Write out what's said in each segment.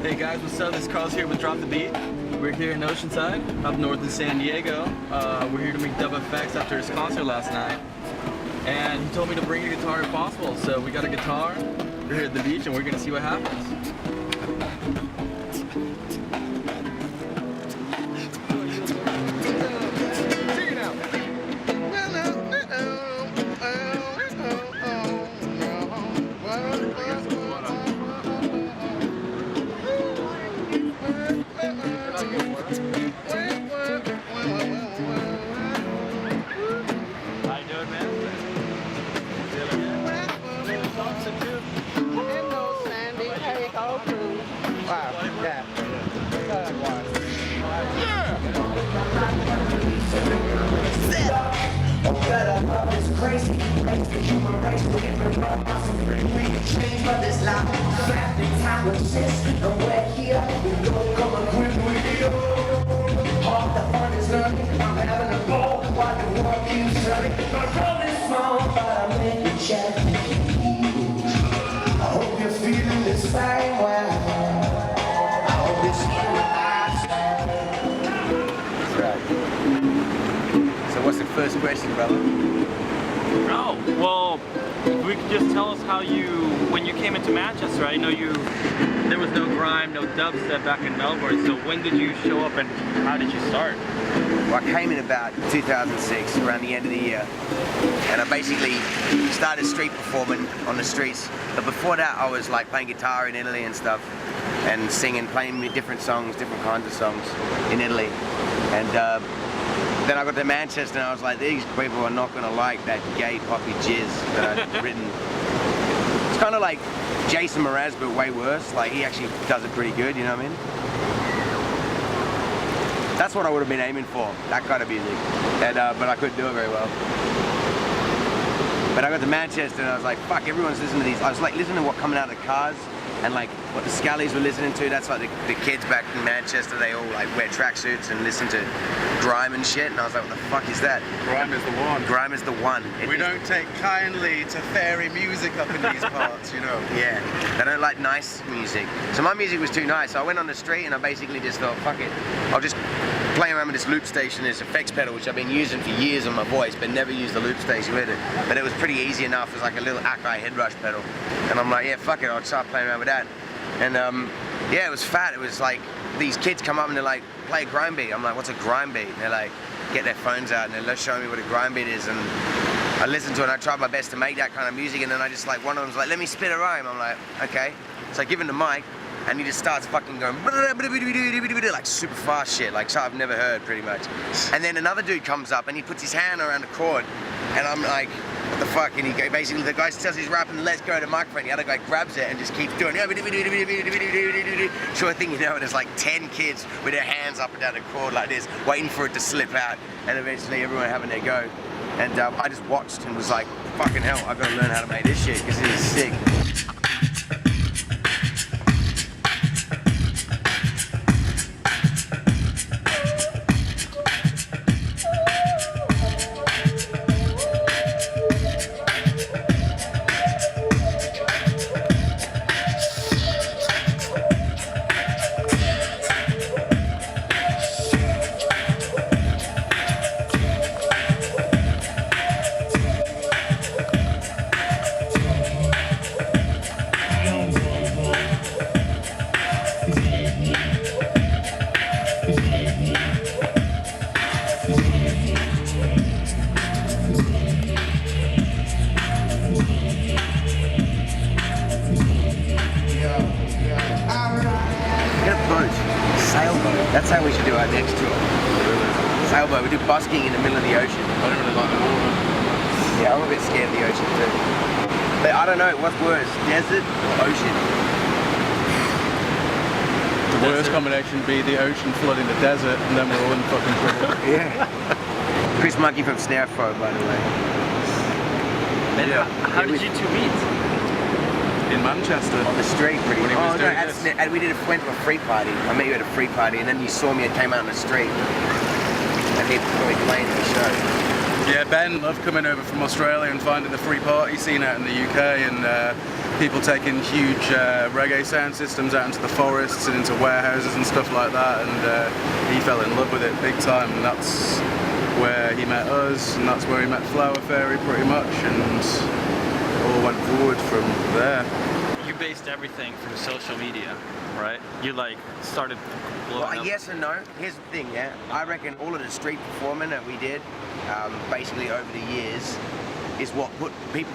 Hey guys, what's up? This is Carl's here with DropTheBeat. We're here in Oceaside, up north in San Diego. We're here to make dub effects after his concert last night. And he told me to bring a guitar if possible, so we got a guitar. We're here at the beach and we're gonna see what happens. What's the first question, brother? Oh, well, if we could just tell us how when you came into Manchester, I know there was no grime, no dubstep back in Melbourne, so when did you show up and how did you start? Well, I came in about 2006, around the end of the year, and I basically started street performing on the streets. But before that, I was like playing guitar in Italy and stuff, and singing, playing different songs, different kinds of songs in Italy. And then I got to Manchester and I was like, these people are not going to like that gay poppy jizz that I've written. It's kind of like Jason Mraz, but way worse. Like, he actually does it pretty good, you know what I mean? That's what I would have been aiming for, that kind of music. And, but I couldn't do it very well. But I got to Manchester and I was like, fuck, everyone's listening to these. I was like listening to what coming out of the cars and like what the Scallies were listening to. That's like the kids back in Manchester, they all like wear tracksuits and listen to grime and shit. And I was like, what the fuck is that? Grime is the one. Grime is the one. We don't take kindly to fairy music up in these parts, you know. Yeah, they don't like nice music. So my music was too nice. So I went on the street and I basically just thought, fuck it. I'll just play around with this loop station, this effects pedal, which I've been using for years on my voice, but never used the loop station with it. But it was pretty easy enough. It was like a little Akai head rush pedal. And I'm like, yeah, fuck it, I'll start playing around with that. And yeah, it was fat. It was like, these kids come up and they're like, play a grime beat. I'm like, what's a grime beat? And they're like, get their phones out and they're showing me what a grime beat is. And I listened to it and I tried my best to make that kind of music. And then I just like, one of them's like, let me spit a rhyme. I'm like, okay. So I give him the mic and he just starts fucking going like super fast shit, like something I've never heard pretty much. And then another dude comes up and he puts his hand around the chord and I'm like, what the fuck? And he basically, the guy says he's rapping, let's go to the microphone. The other guy grabs it and just keeps doing it. Sure thing, you know, there's like 10 kids with their hands up and down the chord like this, waiting for it to slip out. And eventually everyone having their go. And I just watched and was like, fucking hell, I've got to learn how to make this shit because this is sick. That's how we should do our next tour. Sailboat, we do busking in the middle of the ocean. I don't really like the water. Yeah, I'm a bit scared of the ocean too. But I don't know, what's worse, desert or ocean? The worst combination would be the ocean flooding the desert and then we're all in fucking trouble. Yeah. Chris Monkey from Snareophobe, by the way. Yeah. How did you two meet? In Manchester. On the street, pretty much. When he was doing this. And we went to a free party. I met you at a free party, and then you saw me and came out on the street. And we played the show. Yeah, Ben loved coming over from Australia and finding the free party scene out in the UK, and people taking huge reggae sound systems out into the forests and into warehouses and stuff like that, and he fell in love with it big time, and that's where he met us, and that's where he met Flower Fairy pretty much, and all went forward from there. You based everything from social media, right? You like started blowing up. Yes and no. Here's the thing, yeah. I reckon all of the street performing that we did, basically over the years, is what put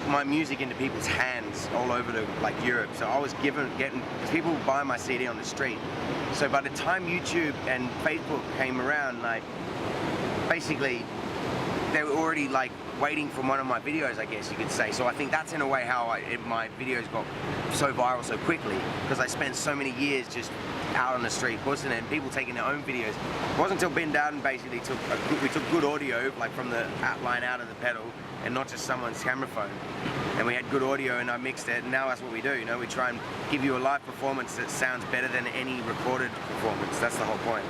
my music into people's hands all over like Europe. So I was getting people buy my CD on the street. So by the time YouTube and Facebook came around, like basically they were already like waiting for one of my videos, I guess you could say. So I think that's in a way how my videos got so viral so quickly, because I spent so many years just out on the street pushing it and people taking their own videos. It wasn't until Ben Dowden basically we took good audio, like from the line out of the pedal, and not just someone's camera phone. And we had good audio and I mixed it, and now that's what we do, you know, we try and give you a live performance that sounds better than any recorded performance. That's the whole point.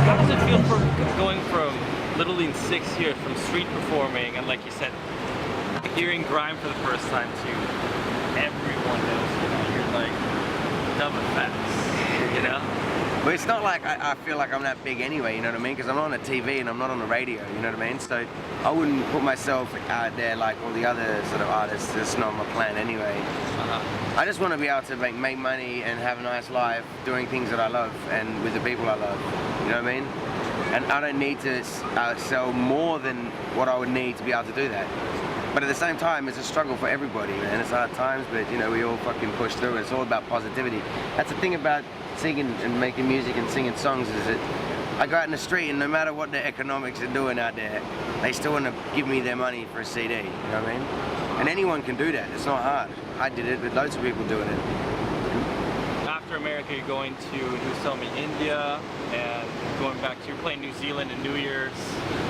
How does it feel from going from literally in 6 years from street performing and, like you said, hearing grime for the first time to everyone knows, you know, you're like Dub Effects, you know? But it's not like I feel like I'm that big anyway, you know what I mean? Because I'm not on the TV and I'm not on the radio, you know what I mean? So I wouldn't put myself out there like all the other sort of artists. That's not my plan anyway. I just want to be able to make money and have a nice life doing things that I love and with the people I love, you know what I mean? And I don't need to sell more than what I would need to be able to do that. But at the same time, it's a struggle for everybody, man. It's hard times, but you know, we all fucking push through. It's all about positivity. That's the thing about singing and making music and singing songs, is that I go out in the street and no matter what the economics are doing out there, they still want to give me their money for a CD, you know what I mean? And anyone can do that, it's not hard. I did it, but loads of people doing it. After America, you're going to, you were telling me, India, and going back to, you're playing New Zealand and New Year's.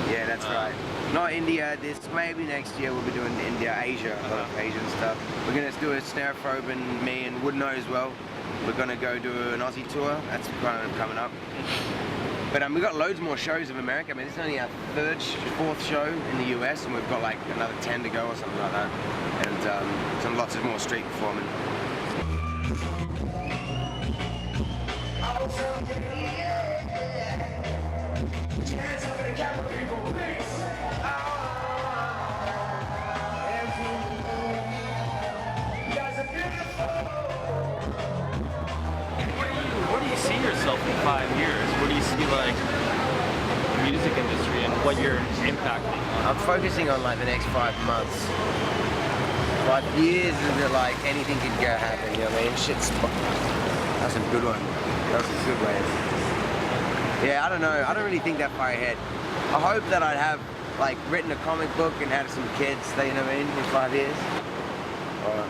Yeah, that's right. Not India, maybe next year we'll be doing India, Asia, a lot of Asian stuff. We're going to do a Snareophobe and me and Woodno as well. We're going to go do an Aussie tour, that's kind of coming up. But we've got loads more shows of America. I mean, this is only our fourth show in the US, and we've got like another 10 to go or something like that. And lots of more street performing. Where do you see yourself in 5 years? Where do you see like the music industry and what you're impacting on? I'm focusing on like the next 5 months. 5 years is that like anything could go happen, you know what I mean? That's a good one. That's a good way. Yeah, I don't know. I don't really think that far ahead. I hope that I'd have like written a comic book and have some kids, you know what I mean, in 5 years. Or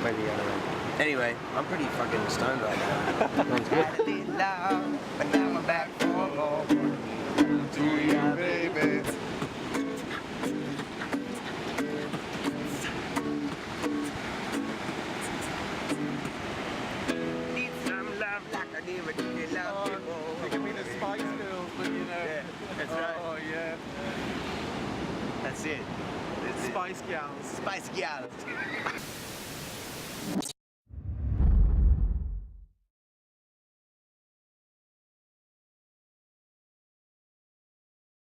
maybe, I don't know. Anyway, I'm pretty fucking stoned right now. But now I'm back for more. To you, baby. Need some love like I did with you love before. It could be the Spice Girls, but you know. Yeah, that's right. Oh yeah. That's it. That's it. Spice Gals. Spice Gals.